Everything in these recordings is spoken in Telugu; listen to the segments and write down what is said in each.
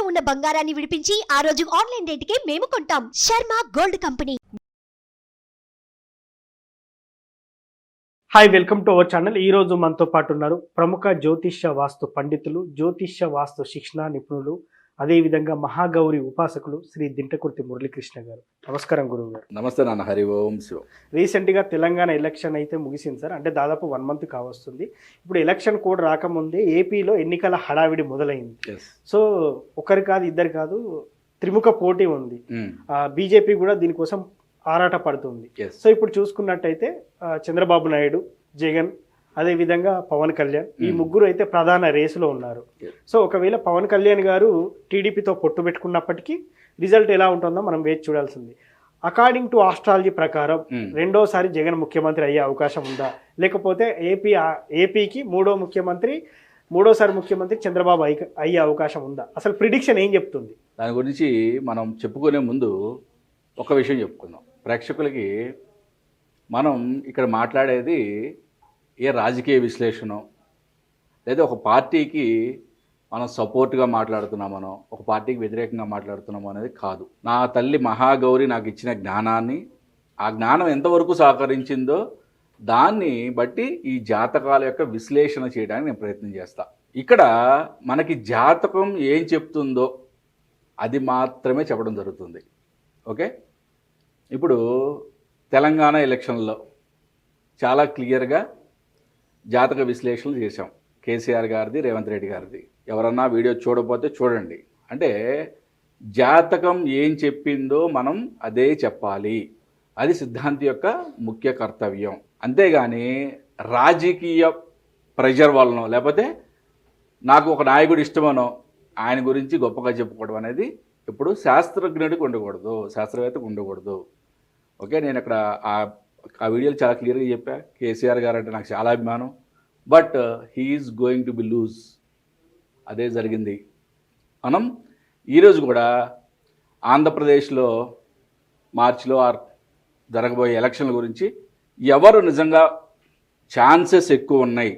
తాకట్టులో ఉన్న బంగారాన్ని విడిపించి ఆ రోజు ఆన్లైన్ రేటుకే మేము కొంటాం. Sharma gold company. Hi, welcome to our channel. ఈ రోజు మనతో పాటు ఉన్నారు ప్రముఖ జ్యోతిష్య వాస్తు పండితులు, జ్యోతిష్య వాస్తు శిక్షణ నిపుణులు, అదేవిధంగా మహాగౌరి ఉపాసకులు శ్రీ దింటకుర్తి మురళీకృష్ణ గారు. నమస్కారం గురువు గారు. నమస్తే నాన్న. హరి ఓం శివం. రీసెంట్గా తెలంగాణ ఎలక్షన్ అయితే ముగిసింది సార్. అంటే దాదాపు 1 మంత్ కావస్తుంది. ఇప్పుడు ఎలక్షన్ కోడ్ రాకముందే ఏపీలో ఎన్నికల హడావిడి మొదలైంది. సో ఒకరు కాదు, ఇద్దరు కాదు, త్రిముఖ పోటీ ఉంది. బీజేపీ కూడా దీనికోసం ఆరాట పడుతుంది. సో ఇప్పుడు చూసుకున్నట్టయితే చంద్రబాబు నాయుడు, జగన్, అదేవిధంగా పవన్ కళ్యాణ్, ఈ ముగ్గురు అయితే ప్రధాన రేసులో ఉన్నారు. సో ఒకవేళ పవన్ కళ్యాణ్ గారు టీడీపీతో పొట్టు పెట్టుకున్నప్పటికీ రిజల్ట్ ఎలా ఉంటుందో మనం వేచి చూడాల్సింది. అకార్డింగ్ టు ఆస్ట్రాలజీ ప్రకారం రెండోసారి జగన్ ముఖ్యమంత్రి అయ్యే అవకాశం ఉందా, లేకపోతే ఏపీకి మూడోసారి ముఖ్యమంత్రి చంద్రబాబు అయ్యే అవకాశం ఉందా? అసలు ప్రిడిక్షన్ ఏం చెప్తుంది? దాని గురించి మనం చెప్పుకునే ముందు ఒక విషయం చెప్పుకుందాం ప్రేక్షకులకి. మనం ఇక్కడ మాట్లాడేది ఏ రాజకీయ విశ్లేషణ లేదా ఒక పార్టీకి మనం సపోర్ట్గా మాట్లాడుతున్నామనో ఒక పార్టీకి వ్యతిరేకంగా మాట్లాడుతున్నామో అనేది కాదు. నా తల్లి మహాగౌరి నాకు ఇచ్చిన జ్ఞానాన్ని, ఆ జ్ఞానం ఎంతవరకు సహకరించిందో దాన్ని బట్టి ఈ జాతకాల యొక్క విశ్లేషణ చేయడానికి నేను ప్రయత్నం చేస్తా. ఇక్కడ మనకి జాతకం ఏం చెప్తుందో అది మాత్రమే చెప్పడం జరుగుతుంది. ఓకే, ఇప్పుడు తెలంగాణ ఎలక్షన్లో చాలా క్లియర్గా జాతక విశ్లేషణలు చేశాం. కేసీఆర్ గారిది, రేవంత్ రెడ్డి గారిది. ఎవరన్నా వీడియో చూడకపోతే చూడండి. అంటే జాతకం ఏం చెప్పిందో మనం అదే చెప్పాలి. అది సిద్ధాంతి యొక్క ముఖ్య కర్తవ్యం. అంతేగాని రాజకీయ ప్రెషర్ వలనో లేకపోతే నాకు ఒక నాయకుడు ఇష్టమనో ఆయన గురించి గొప్పగా చెప్పుకోవడం అనేది ఇప్పుడు శాస్త్రజ్ఞుడికి ఉండకూడదు, శాస్త్రవేత్తకు ఉండకూడదు. ఓకే, నేను ఇక్కడ ఆ వీడియోలు చాలా క్లియర్గా చెప్పా. కేసీఆర్ గారు అంటే నాకు చాలా అభిమానం, but he's going to be lose. అదే జరిగింది. మనం ఈరోజు కూడా ఆంధ్రప్రదేశ్లో మార్చిలో జరగబోయే ఎలక్షన్ల గురించి ఎవరు నిజంగా ఛాన్సెస్ ఎక్కువ ఉన్నాయి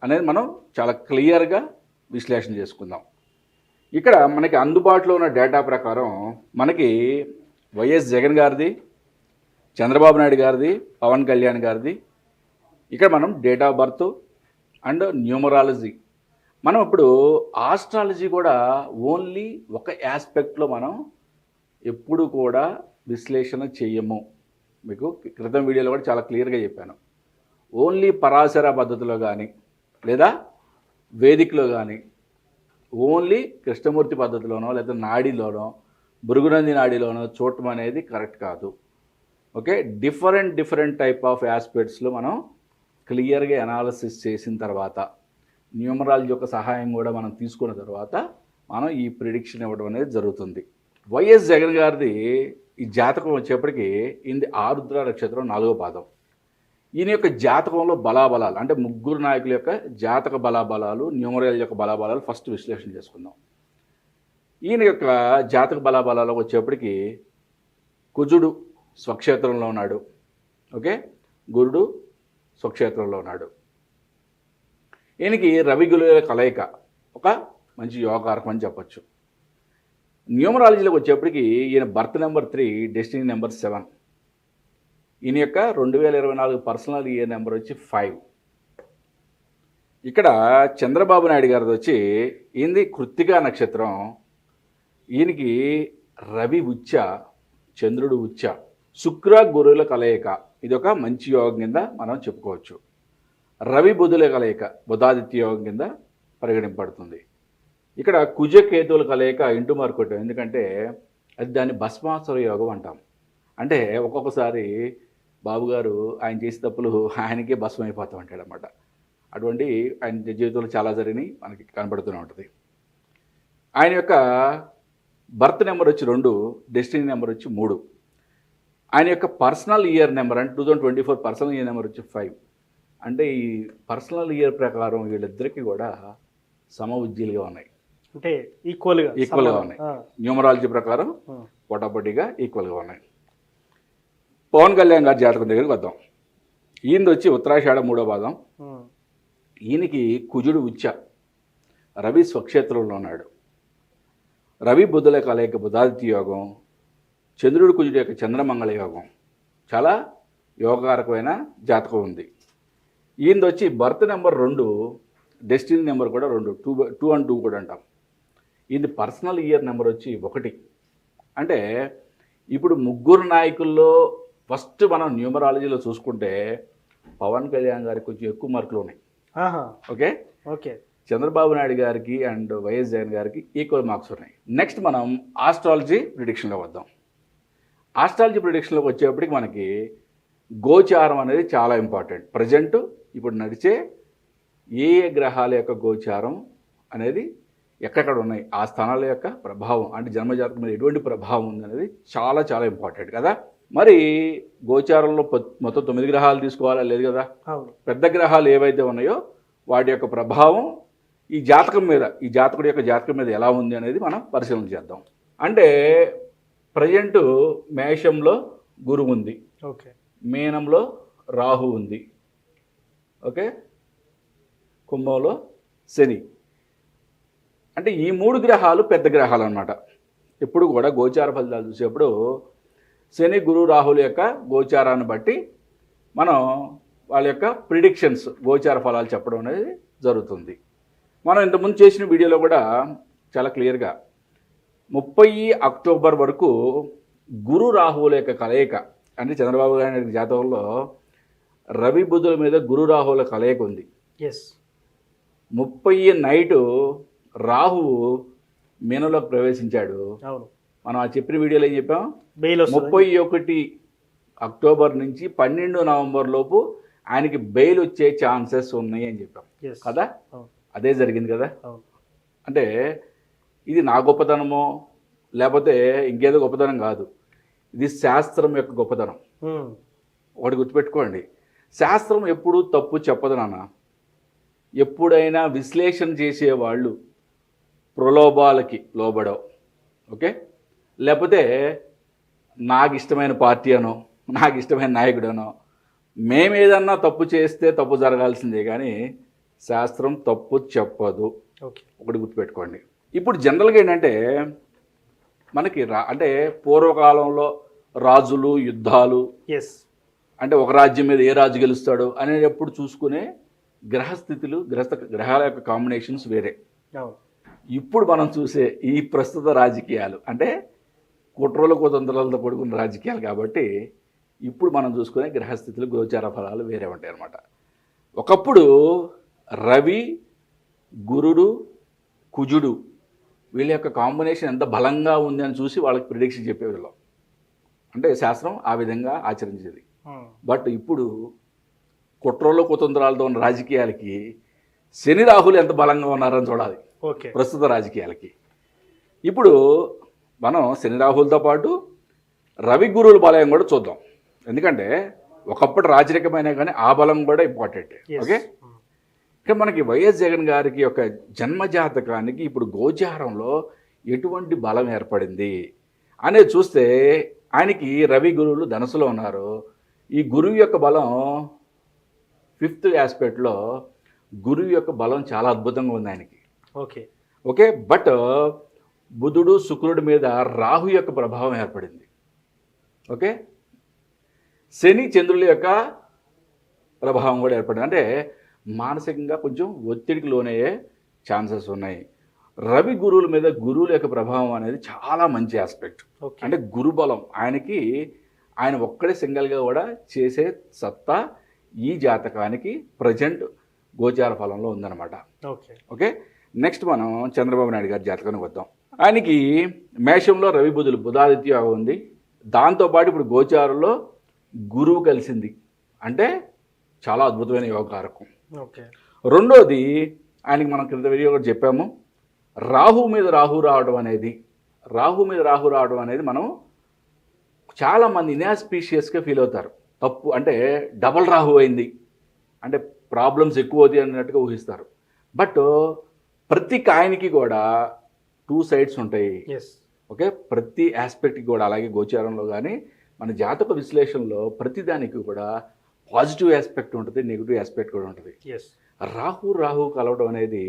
అనేది మనం చాలా క్లియర్గా విశ్లేషణ చేసుకుందాం. ఇక్కడ మనకి అందుబాటులో ఉన్న డేటా ప్రకారం మనకి వైఎస్ జగన్ గారిది, చంద్రబాబు నాయుడు గారిది, పవన్ కళ్యాణ్ గారిది, ఇక్కడ మనం date of birth and numerology, మనం ఇప్పుడు ఆస్ట్రాలజీ కూడా ఓన్లీ ఒక ఆస్పెక్ట్లో మనం ఎప్పుడు కూడా విశ్లేషణ చేయము. మీకు క్రితం వీడియోలో కూడా చాలా క్లియర్గా చెప్పాను. ఓన్లీ పరాశర పద్ధతిలో కానీ లేదా వేదికలో కానీ ఓన్లీ కృష్ణమూర్తి పద్ధతిలోనో లేదా నాడిలోనో భృగునంది నాడిలోనో చూడటం అనేది కరెక్ట్ కాదు. ఓకే, డిఫరెంట్ టైప్ ఆఫ్ ఆస్పెక్ట్స్లో మనం క్లియర్గా అనాలిసిస్ చేసిన తర్వాత న్యూమరాలజీ యొక్క సహాయం కూడా మనం తీసుకున్న తర్వాత మనం ఈ ప్రిడిక్షన్ ఇవ్వడం అనేది జరుగుతుంది. వైఎస్ జగన్ గారిది ఈ జాతకం వచ్చేప్పటికీ ఇది ఆరుద్ర నక్షత్రం 4వ పాదం. ఈయన యొక్క జాతకంలో బలాబలాలు అంటే ముగ్గురు నాయకుల యొక్క జాతక బలాబలాలు, న్యూమరాలజీ యొక్క బలాబలాలు ఫస్ట్ విశ్లేషణ చేసుకుందాం. ఈయన యొక్క జాతక బలాబలాలు వచ్చేప్పటికి కుజుడు స్వక్షేత్రంలో ఉన్నాడు. ఓకే, గురుడు స్వక్షేత్రంలో ఉన్నాడు. ఈయనకి రవి గురుల కలయిక ఒక మంచి యోగారకం అని చెప్పచ్చు. న్యూమరాలజీలోకి వచ్చేప్పటికి ఈయన బర్త్ నెంబర్ 3, డెస్టినీ నెంబర్ 7. ఈయన యొక్క 2024 పర్సనల్ ఇయర్ నెంబర్ వచ్చి 5. ఇక్కడ చంద్రబాబు నాయుడు గారిది వచ్చి ఈయనది కృత్తికా నక్షత్రం. ఈయనకి రవి ఉచ్చ, చంద్రుడు ఉచ్చ, శుక్ర గురువుల కలయిక. ఇది ఒక మంచి యోగం కింద మనం చెప్పుకోవచ్చు. రవి బుధుల కలయిక బుధాదిత్య యోగం కింద పరిగణింపబడుతుంది. ఇక్కడ కుజ కేతువుల కలయిక ఇంటూ మార్కొట్టాం, ఎందుకంటే అది దాన్ని భస్మాసుర యోగం అంటాం. అంటే ఒక్కొక్కసారి బాబుగారు ఆయన చేసే తప్పులు ఆయనకే భస్మం అయిపోతూ ఉంటాడు అన్నమాట. అటువంటి ఆయన జీవితంలో చాలా జరిగినాయి, మనకి కనబడుతూనే ఉంటుంది. ఆయన యొక్క బర్త్ నెంబర్ వచ్చి 2, డెస్టినీ నెంబర్ వచ్చి 3. ఆయన యొక్క పర్సనల్ ఇయర్ నెంబర్ అంటే 2024 పర్సనల్ ఇయర్ నెంబర్ వచ్చి 5. అంటే ఈ పర్సనల్ ఇయర్ ప్రకారం వీళ్ళిద్దరికీ కూడా సమ ఉజ్జీలుగా ఉన్నాయి, అంటే ఈక్వల్గా ఉన్నాయి. న్యూమరాలజీ ప్రకారం పోటాపోటీగా ఈక్వల్గా ఉన్నాయి. పవన్ కళ్యాణ్ గారి జాతకం దగ్గరికి వద్దాం. ఈయనది వచ్చి ఉత్తరాషాఢ 3వ పాదం. ఈయనకి కుజుడు ఉచ్చ, రవి స్వక్షేత్రంలో ఉన్నాడు. రవి బుధుల కలయిక బుధాదిత్య యోగం, చంద్రుడి కుజుడి యొక్క చంద్రమంగళ యోగం, చాలా యోగకారకమైన జాతకం ఉంది. ఈయనది వచ్చి బర్త్ నెంబర్ 2, డెస్టినీ నెంబర్ కూడా 2, 2 and 2 కూడా అంటాం. ఈయన పర్సనల్ ఇయర్ నెంబర్ వచ్చి 1. అంటే ఇప్పుడు ముగ్గురు నాయకుల్లో ఫస్ట్ మనం న్యూమరాలజీలో చూసుకుంటే పవన్ కళ్యాణ్ గారికి కొంచెం ఎక్కువ మార్కులు ఉన్నాయి. ఓకే ఓకే చంద్రబాబు నాయుడు గారికి అండ్ వైఎస్ జగన్ గారికి ఈక్వల్ మార్క్స్ ఉన్నాయి. నెక్స్ట్ మనం ఆస్ట్రాలజీ ప్రిడిక్షన్లో వద్దాం. ఆస్ట్రాలజీ ప్రిడిక్షన్లోకి వచ్చేప్పటికి మనకి గోచారం అనేది చాలా ఇంపార్టెంట్. ప్రజెంట్ ఇప్పుడు నడిచే ఏ ఏ గ్రహాల యొక్క గోచారం అనేది ఎక్కడెక్కడ ఉన్నాయి, ఆ స్థానాల యొక్క ప్రభావం అంటే జన్మజాతకం మీద ఎటువంటి ప్రభావం ఉంది అనేది చాలా చాలా ఇంపార్టెంట్ కదా. మరి గోచారంలో మొత్తం 9 గ్రహాలు తీసుకోవాలా లేదు కదా. పెద్ద గ్రహాలు ఏవైతే ఉన్నాయో వాటి యొక్క ప్రభావం ఈ జాతకం మీద, ఈ జాతకుడి యొక్క జాతకం మీద ఎలా ఉంది అనేది మనం పరిశీలన చేద్దాం. అంటే ప్రజెంట్ మేషంలో గురువు ఉంది, ఓకే, మీనంలో రాహు ఉంది, ఓకే, కుంభంలో శని. అంటే ఈ 3 గ్రహాలు పెద్ద గ్రహాలు అన్నమాట. ఎప్పుడు కూడా గోచార ఫలితాలు చూసేప్పుడు శని గురు రాహుల యొక్క గోచారాన్ని బట్టి మనం వాళ్ళ యొక్క ప్రిడిక్షన్స్ గోచార ఫలాలు చెప్పడం అనేది జరుగుతుంది. మనం ఇంతకుముందు చేసిన వీడియోలో కూడా చాలా క్లియర్గా 30 అక్టోబర్ వరకు గురు రాహువుల యొక్క కలయిక అంటే చంద్రబాబు నాయుడు జాతకంలో రవి బుధుల మీద గురు రాహువుల కలయిక ఉంది. 30 నైటు రాహువు మీనంలోకి ప్రవేశించాడు. మనం ఆ చెప్పిన వీడియోలో ఏం చెప్పాం, 31 అక్టోబర్ నుంచి 12 నవంబర్ లోపు ఆయనకి బెయిల్ వచ్చే ఛాన్సెస్ ఉన్నాయి అని చెప్పాం కదా. అదే జరిగింది కదా. అంటే ఇది నా గొప్పతనమో లేకపోతే ఇంకేదో గొప్పతనం కాదు, ఇది శాస్త్రం యొక్క గొప్పతనం. ఒకటి గుర్తుపెట్టుకోండి, శాస్త్రం ఎప్పుడు తప్పు చెప్పదు నాన్న. ఎప్పుడైనా విశ్లేషణ చేసేవాళ్ళు ప్రలోభాలకి లోబడవు, ఓకే, లేకపోతే నాకు ఇష్టమైన పార్టీ అనో నాకు ఇష్టమైన నాయకుడనో మేమేదన్నా తప్పు చేస్తే తప్పు జరగాల్సిందే కానీ శాస్త్రం తప్పు చెప్పదు. ఒకటి గుర్తుపెట్టుకోండి. ఇప్పుడు జనరల్గా ఏంటంటే మనకి అంటే పూర్వకాలంలో రాజులు యుద్ధాలు, అంటే ఒక రాజ్యం మీద ఏ రాజు గెలుస్తాడు అనేటప్పుడు చూసుకునే గ్రహస్థితులు గ్రహాల యొక్క కాంబినేషన్స్ వేరే. ఇప్పుడు మనం చూసే ఈ ప్రస్తుత రాజకీయాలు అంటే కుట్రలు కుతంత్రాలతో కూడుకున్న రాజకీయాలు కాబట్టి ఇప్పుడు మనం చూసుకునే గ్రహస్థితులు గోచార ఫలాలు వేరే ఉంటాయి అన్నమాట. ఒకప్పుడు రవి గురుడు కుజుడు వీళ్ళ యొక్క కాంబినేషన్ ఎంత బలంగా ఉంది అని చూసి వాళ్ళకి ప్రిడిక్షన్ చెప్పేవాళ్ళం. అంటే శాస్త్రం ఆ విధంగా ఆచరించేది. బట్ ఇప్పుడు కుట్రలు కుతంత్రాలతో ఉన్న రాజకీయాలకి శని రాహులు ఎంత బలంగా ఉన్నారని చూడాలి ప్రస్తుత రాజకీయాలకి. ఇప్పుడు మనం శని రాహులతో పాటు రవి గురువుల బలం కూడా చూద్దాం. ఎందుకంటే ఒకప్పుడు రాజరికమైన కానీ ఆ బలం కూడా ఇంపార్టెంట్. ఓకే, ఇక్కడ మనకి వైఎస్ జగన్ గారికి యొక్క జన్మజాతకానికి ఇప్పుడు గోచారంలో ఎటువంటి బలం ఏర్పడింది అనేది చూస్తే ఆయనకి రవి గురువులు ధనుసులో ఉన్నారు. ఈ గురువు యొక్క బలం 5th ఆస్పెక్ట్లో గురువు యొక్క బలం చాలా అద్భుతంగా ఉంది ఆయనకి. ఓకే, బట్ బుధుడు శుక్రుడి మీద రాహు యొక్క ప్రభావం ఏర్పడింది. ఓకే, శని చంద్రుల యొక్క ప్రభావం కూడా ఏర్పడింది. అంటే మానసికంగా కొంచెం ఒత్తిడికి లోనయ్యే ఛాన్సెస్ ఉన్నాయి. రవి గురువుల మీద గురువుల యొక్క ప్రభావం అనేది చాలా మంచి ఆస్పెక్ట్. అంటే గురుబలం ఆయనకి, ఆయన ఒక్కడే సింగిల్గా కూడా చేసే సత్తా ఈ జాతకానికి ప్రజెంట్ గోచార ఫలంలో ఉందన్నమాట. ఓకే, నెక్స్ట్ మనం చంద్రబాబు నాయుడు గారి జాతకానికి వద్దాం. ఆయనకి మేషంలో రవి బుధులు బుధాదిత్య యోగం ఉంది. దాంతోపాటు ఇప్పుడు గోచారంలో గురువు కలిసింది, అంటే చాలా అద్భుతమైన యోగకారకం. రెండోది ఆయనకి మనం క్రింద వీడియో కూడా చెప్పాము, రాహు మీద రాహు రావడం అనేది మనం చాలామంది ఇన్ఆస్పీషియస్గా ఫీల్ అవుతారు. తప్పు అంటే డబల్ రాహు అయింది అంటే ప్రాబ్లమ్స్ ఎక్కువ అవుతాయి అన్నట్టుగా ఊహిస్తారు. బట్ ప్రతి కాయిన్కి కూడా 2 సైడ్స్ ఉంటాయి. ఓకే, ప్రతి ఆస్పెక్ట్కి కూడా అలాగే గోచారంలో కానీ మన జాతక విశ్లేషణలో ప్రతిదానికి కూడా పాజిటివ్ ఆస్పెక్ట్ ఉంటుంది, నెగిటివ్ ఆస్పెక్ట్ కూడా ఉంటుంది. రాహు కలవడం అనేది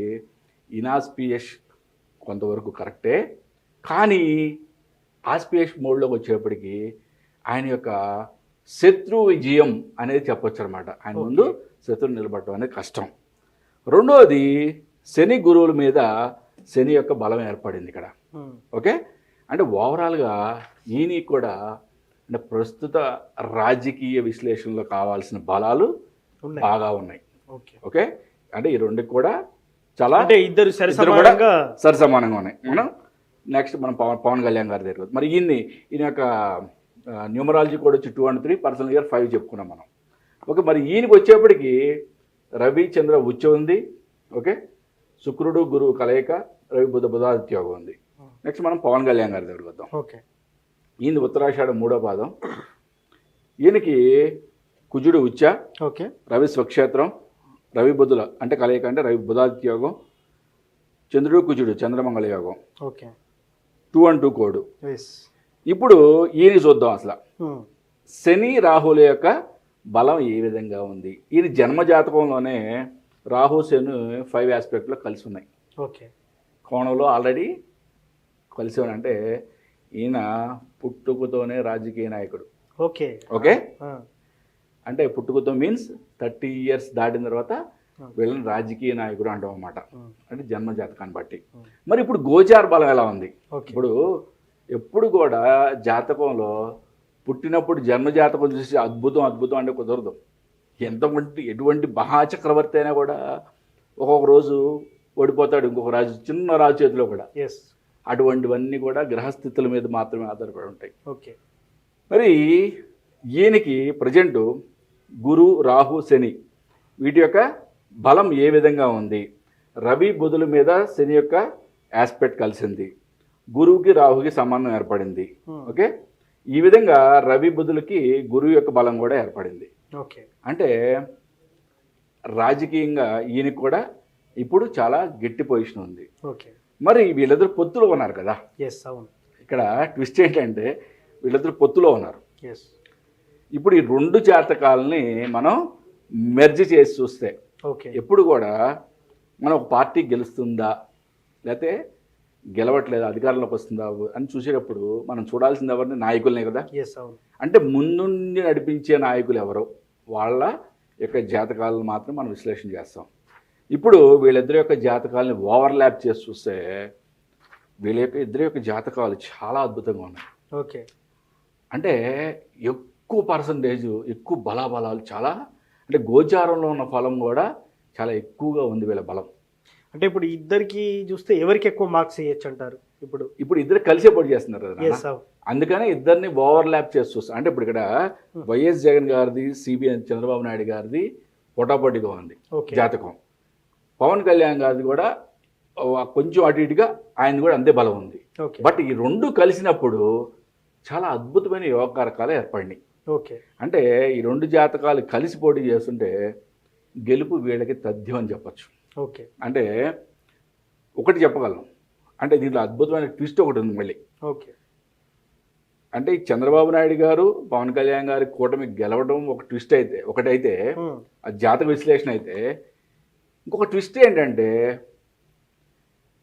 ఇనాస్పియస్ కొంతవరకు కరెక్టే, కానీ ఆస్పిరేష్ మోడ్లోకి వచ్చేప్పటికి ఆయన యొక్క శత్రు విజయం అనేది చెప్పొచ్చు అనమాట. ఆయన ముందు శత్రువు నిలబడటం అనేది కష్టం. రెండవది శని గురువుల మీద శని యొక్క బలం ఏర్పడింది ఇక్కడ. ఓకే, అంటే ఓవరాల్గా ఈయన కూడా అంటే ప్రస్తుత రాజకీయ విశ్లేషణలో కావాల్సిన బలాలు బాగా ఉన్నాయి. ఓకే, అంటే ఈ రెండుకి కూడా చాలా అంటే ఇద్దరు సరిసమానంగా ఉన్నాయి. మనం నెక్స్ట్ మనం పవన్ కళ్యాణ్ గారి దగ్గర మరి ఈయన యొక్క న్యూమరాలజీ కూడా వచ్చి 2 and 3, పర్సనల్ ఇయర్ 5 చెప్పుకున్నాం మనం. ఓకే, మరి ఈయనకి వచ్చేప్పటికి రవి చంద్ర ఉచ్చ ఉంది. ఓకే, శుక్రుడు గురువు కలయిక, రవి బుధాదిత్య యోగం ఉంది. నెక్స్ట్ మనం పవన్ కళ్యాణ్ గారి దగ్గరికి వద్దాం. ఓకే, ఈయన ఉత్తరాషాఢ 3వ పాదం. ఈయనకి కుజుడు ఉచ్చ, ఓకే, రవి స్వక్షేత్రం, రవి బుధుల అంటే కలయిక అంటే రవి బుధాదిత్య యోగం, చంద్రుడు కుజుడు చంద్రమంగళ యోగం. Okay, 2 and 2 code. ఇప్పుడు ఈయన చూద్దాం అసలు శని రాహుల యొక్క బలం ఏ విధంగా ఉంది. ఈయన జన్మజాతకంలోనే రాహు శని 5 ఆస్పెక్ట్లో కలిసి ఉన్నాయి. ఓకే, కోణంలో ఆల్రెడీ కలిసి ఉన్నాయి. అంటే ఈయన పుట్టుకతోనే రాజకీయ నాయకుడు. ఓకే ఓకే, అంటే పుట్టుకతో మీన్స్ 30 years దాటిన తర్వాత వీళ్ళని రాజకీయ నాయకుడు అంటాం అన్నమాట. అంటే జన్మ జాతకాన్ని బట్టి. మరి ఇప్పుడు గోచార బలం ఎలా ఉంది? ఇప్పుడు ఎప్పుడు కూడా జాతకంలో పుట్టినప్పుడు జన్మ జాతకం చూసి అద్భుతం అద్భుతం అంటే కుదరదు. ఎటువంటి మహాచక్రవర్తి అయినా కూడా ఒక్కొక్క రోజు ఓడిపోతాడు, ఇంకొక రాజు చిన్న రాజు చేతిలో కూడా. అటువంటివన్నీ కూడా గ్రహస్థితుల మీద మాత్రమే ఆధారపడి ఉంటాయి. ఓకే, మరి ఈయనకి ప్రజెంటు గురు రాహు శని వీటి యొక్క బలం ఏ విధంగా ఉంది? రవి బుధుల మీద శని యొక్క ఆస్పెక్ట్ కలిసింది, గురువుకి రాహుకి సంబంధం ఏర్పడింది. ఓకే, ఈ విధంగా రవి బుధులకి గురువు యొక్క బలం కూడా ఏర్పడింది. ఓకే, అంటే రాజకీయంగా ఈయనకి కూడా ఇప్పుడు చాలా గట్టి పొజిషన్ ఉంది. ఓకే, మరి వీళ్ళిద్దరు పొత్తులో ఉన్నారు కదా. ఇక్కడ ట్విస్ట్ ఏంటంటే వీళ్ళిద్దరు పొత్తులో ఉన్నారు. ఇప్పుడు ఈ 2 జాతకాలని మనం మెర్జ్ చేసి చూస్తే ఎప్పుడు కూడా మనం ఒక పార్టీ గెలుస్తుందా లేకపోతే గెలవట్లేదు అధికారంలోకి వస్తుందా అని చూసేటప్పుడు మనం చూడాల్సింది ఎవరిని? నాయకులనే కదా. అంటే ముందుండి నడిపించే నాయకులు ఎవరో వాళ్ళ యొక్క జాతకాలను మాత్రం మనం విశ్లేషణ చేస్తాం. ఇప్పుడు వీళ్ళిద్దరి యొక్క జాతకాలని ఓవర్లాప్ చేసి చూస్తే వీళ్ళ యొక్క ఇద్దరి యొక్క జాతకాలు చాలా అద్భుతంగా ఉన్నాయి. ఓకే, అంటే ఎక్కువ పర్సంటేజ్ ఎక్కువ బలాబలాలు చాలా అంటే గోచారంలో ఉన్న ఫలం కూడా చాలా ఎక్కువగా ఉంది వీళ్ళ బలం. అంటే ఇప్పుడు ఇద్దరికి చూస్తే ఎవరికి ఎక్కువ మార్క్స్ ఇవ్వచ్చు అంటారు? ఇప్పుడు ఇద్దరు కలిసే పోటీ చేస్తున్నారు కదా, అందుకనే ఇద్దరిని ఓవర్లాప్ చేసి చూస్తాం. అంటే ఇప్పుడు ఇక్కడ వైఎస్ జగన్ గారిది సిబిఎన్ చంద్రబాబు నాయుడు గారిది పోటాపోటీగా ఉంది జాతకం. పవన్ కళ్యాణ్ గారిది కూడా కొంచెం అటు ఇటుగా ఆయన కూడా అంతే బలం ఉంది. బట్ ఈ 2 కలిసినప్పుడు చాలా అద్భుతమైన యోగకారకాలు ఏర్పడినాయి. అంటే ఈ 2 జాతకాలు కలిసి పోటీ చేస్తుంటే గెలుపు వీళ్ళకి తథ్యం అని చెప్పచ్చు. అంటే ఒకటి చెప్పగలను, అంటే దీంట్లో అద్భుతమైన ట్విస్ట్ ఒకటి ఉంది మళ్ళీ. అంటే చంద్రబాబు నాయుడు గారు పవన్ కళ్యాణ్ గారి కూటమి గెలవడం ఒక ట్విస్ట్ అయితే ఒకటైతే అది జాతక విశ్లేషణ అయితే, ఇంకొక ట్విస్ట్ ఏంటంటే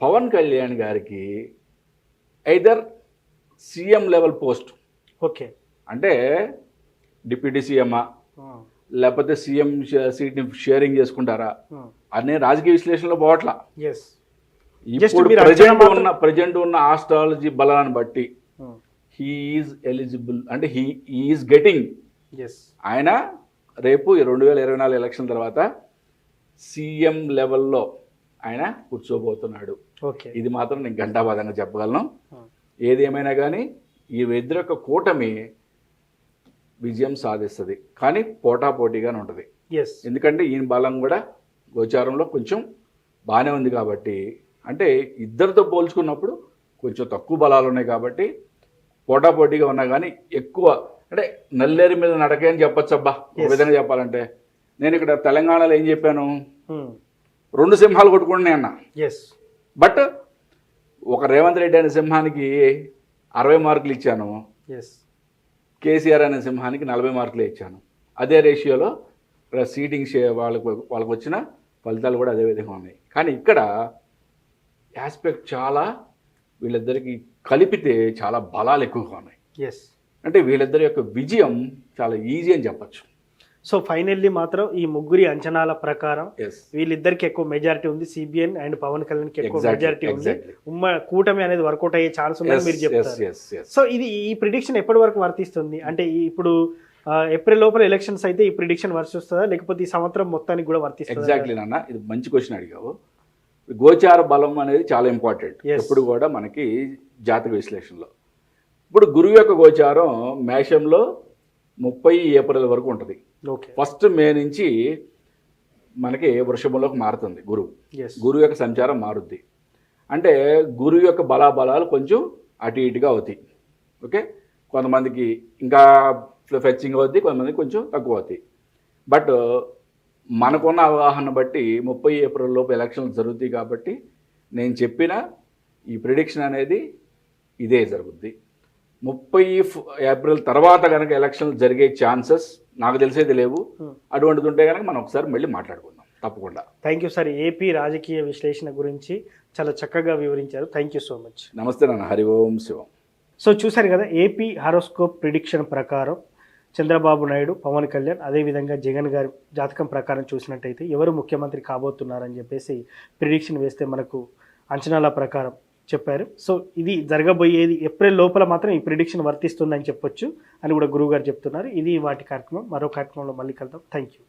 పవన్ కళ్యాణ్ గారికి ఐదర్ సీఎం లెవెల్ పోస్ట్, అంటే డిప్యూటీ సీఎమ్మా లేకపోతే సీఎం సీట్ని షేరింగ్ చేసుకుంటారా అనే రాజకీయ విశ్లేషణలో పోవట్లా. ఇప్పుడు ప్రజెంట్ ఉన్న ఆస్ట్రాలజీ బలాన్ని బట్టి హీఈస్ ఎలిజిబుల్, అంటే హీఈస్ గెటింగ్, ఆయన రేపు 2024 ఎలక్షన్ తర్వాత సీఎం లెవెల్లో ఆయన కూర్చోబోతున్నాడు. ఇది మాత్రం నేను ఘంటాబాదంగా చెప్పగలను. ఏది ఏమైనా కానీ ఈ ఇద్దరు యొక్క కూటమి విజయం సాధిస్తుంది, కానీ పోటాపోటీగానే ఉంటుంది. ఎందుకంటే ఈయన బలం కూడా గోచారంలో కొంచెం బాగానే ఉంది కాబట్టి, అంటే ఇద్దరితో పోల్చుకున్నప్పుడు కొంచెం తక్కువ బలాలు ఉన్నాయి కాబట్టి పోటాపోటీగా ఉన్నా కానీ ఎక్కువ అంటే నల్లేరు మీద నడకే అని చెప్పచ్చు. అబ్బా ఒక విధంగా చెప్పాలంటే నేను ఇక్కడ తెలంగాణలో ఏం చెప్పాను, 2 సింహాలు కొట్టుకుంటున్నాయి అన్న. బట్ ఒక రేవంత్ రెడ్డి అనే సింహానికి 60 మార్కులు ఇచ్చాను, కేసీఆర్ అనే సింహానికి 40 మార్కులు ఇచ్చాను. అదే రేషియోలో ఇక్కడ సీటింగ్ వాళ్ళకు వచ్చిన ఫలితాలు కూడా అదే విధంగా ఉన్నాయి. కానీ ఇక్కడ ఆస్పెక్ట్ చాలా వీళ్ళిద్దరికి కలిపితే చాలా బలాలు ఎక్కువగా ఉన్నాయి. ఎస్. అంటే వీళ్ళిద్దరి యొక్క విజయం చాలా ఈజీ అని చెప్పచ్చు. సో ఫైనల్లీ మాత్రం ఈ ముగ్గురి అంచనాల ప్రకారం ఎస్, వీళ్ళిద్దరికి ఎక్కువ మెజారిటీ ఉంది, సిబిఎన్ అండ్ పవన్ కళ్యాణ్కి ఎక్కువ Exactly, మెజారిటీ ఉంది. exactly. కూటమి అనేది వర్కౌట్ అయ్యే ఛాన్స్ ఉందని మీరు చెప్తారు. సో ఇది ఈ ప్రిడిక్షన్ ఎప్పటి వరకు వర్తిస్తుంది? అంటే ఇప్పుడు ఏప్రిల్ లోపల ఎలక్షన్స్ అయితే ఈ ప్రిడిక్షన్ వర్తిస్తుందా, లేకపోతే ఈ సంవత్సరం మొత్తానికి కూడా వర్తిస్తుందా? ఎగ్జాక్ట్లీ నాన్న, ఇది మంచి క్వశ్చన్ అడిగావు. గోచార బలం అనేది చాలా ఇంపార్టెంట్ Yes. ఎప్పుడు కూడా మనకి జాతక విశ్లేషణలో. ఇప్పుడు గురువు యొక్క గోచారం మేషంలో 30 ఏప్రిల్ వరకు ఉంటుంది. ఓకే. ఫస్ట్ మే నుంచి మనకి వృషభంలోకి మారుతుంది గురువు. ఎస్. గురువు యొక్క సంచారం మారుద్ది. అంటే గురువు యొక్క బలాబలాలు కొంచెం అటు ఇటుగా అవుతాయి. ఓకే, కొంతమందికి ఇంకా ఫెచ్చింగ్ అవుద్ది, కొంతమందికి కొంచెం తక్కువ అవుతాయి. బట్ మనకున్న అవగాహన బట్టి 30 ఏప్రిల్ లోపు ఎలక్షన్లు జరుగుతాయి కాబట్టి నేను చెప్పిన ఈ ప్రిడిక్షన్ అనేది ఇదే జరుగుద్ది. 30 ఏప్రిల్ తర్వాత కనుక ఎలక్షన్లు జరిగే ఛాన్సెస్ నాకు తెలిసేది లేవు. అటువంటిది ఉంటే కనుక మనం ఒకసారి మళ్ళీ మాట్లాడుకుందాం తప్పకుండా. Thank you sir. ఏపీ రాజకీయ విశ్లేషణ గురించి చాలా చక్కగా వివరించారు. Thank you so much. నమస్తే నాన్న. హరి ఓం శివం. సో చూశారు కదా, ఏపీ హారోస్కోప్ ప్రిడిక్షన్ ప్రకారం చంద్రబాబు నాయుడు, పవన్ కళ్యాణ్, అదేవిధంగా జగన్ గారి జాతకం ప్రకారం చూసినట్టయితే ఎవరు ముఖ్యమంత్రి కాబోతున్నారని చెప్పేసి ప్రిడిక్షన్ వేస్తే మనకు అంచనాల ప్రకారం చెప్పారు. సో ఇది జరగబోయేది ఏప్రిల్ లోపల మాత్రం ఈ ప్రిడిక్షన్ వర్తిస్తుందని చెప్పొచ్చు అని కూడా గురువు గారు చెప్తున్నారు. ఇది వాటి కార్యక్రమం. మరో కార్యక్రమంలో మళ్ళీ కలుద్దాం. Thank you.